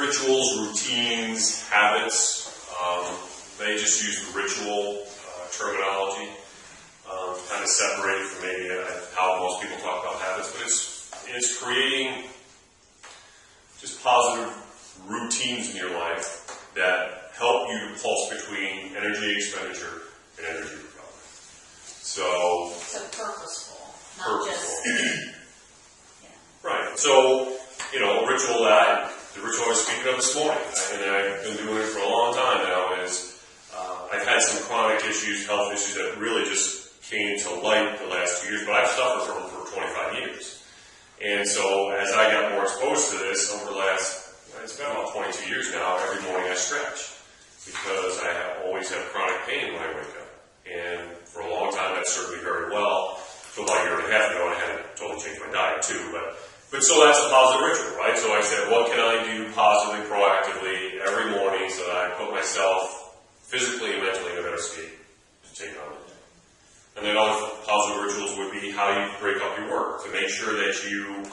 rituals, routines, habits. They just use the ritual terminology, kind of separated from maybe how most people talk about habits, but it's creating just positive routines in your life that help you to pulse between energy expenditure and energy recovery. So purposeful, not just right. So a ritual the ritual I was speaking of this morning, and I've been doing it for a long time now, is I've had some chronic issues, health issues that really just came to light the last 2 years, but I've suffered from them for 25 years. And so as I got more exposed to this over the last, it's been about 22 years now, every morning I stretch because I always have chronic pain when I wake up. And for a long time that served me very well. So about a year and a half ago I had to totally change my diet too. But so that's a positive ritual, right? So I said, what can I do positively, proactively every morning so that I put myself physically and mentally in a better state to take on the day. And then other positive rituals would be how you break up your work, to make sure that you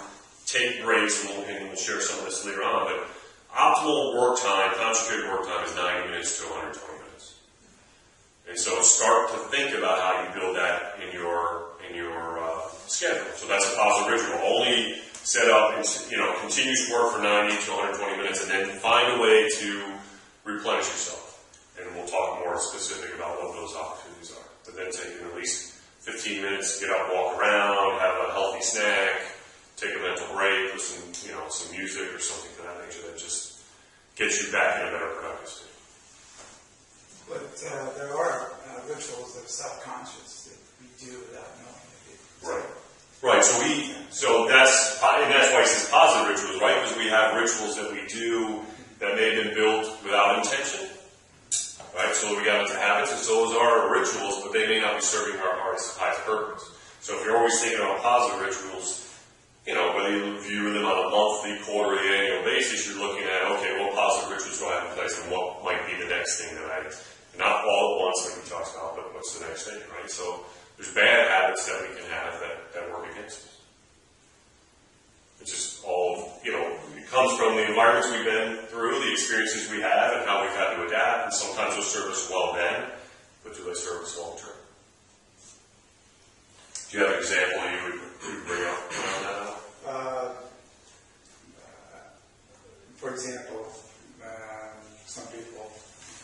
take breaks, and we'll share some of this later on, but optimal work time, concentrated work time is 90 minutes to 120 minutes. And so start to think about how you build that in your schedule. So that's a positive ritual. Only set up continuous work for 90 to 120 minutes, and then find a way to replenish yourself. And we'll talk more specific about what those opportunities are. But then taking at least 15 minutes to get up, walk around, have a healthy snack, take a mental break with some music or something of that nature that just gets you back in a better productive state. But there are rituals that are subconscious that we do without knowing it. Right. So that's why it says positive rituals, right? Because we have rituals that we do that may have been built without intention. Right, so we got into habits, and so those are rituals, but they may not be serving our highest purpose. So if you're always thinking about positive rituals, whether you view them on a monthly, quarterly, annual basis, you're looking at, okay, what positive rituals do I have in place, and what might be the next thing that not all at once like we talked about, but what's the next thing, right? So there's bad habits that we can have that work against us. It's just all, it comes from the environments we've been through, the experiences we have, and how we've had to adapt. And sometimes those serve us well then, but do they serve us long term? Do you have an example you would bring up around that? For example, some people,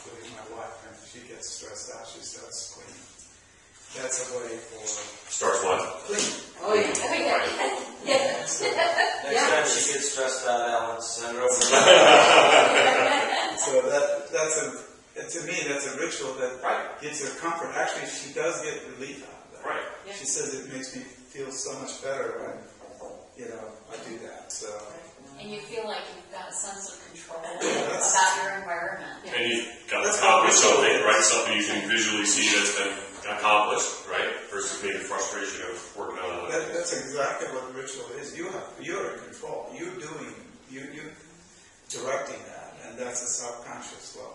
including my wife, when she gets stressed out, she starts cleaning. That's a way for... Starts what? Cleaning. Oh, yeah. Next time she gets stressed out, Alan, send her over. So to me, that's a ritual that gives her comfort. Actually, she does get relief out of that. Right. Yeah. She says it makes me feel so much better when, I do that. So. And you feel like you've got a sense of control about your environment. Yeah. And you've got to accomplish something, right? Something you can visually see that's been accomplished, right? Versus maybe frustration of working on it. That's exactly what the ritual is. You're in control. You're directing that, and that's a subconscious level.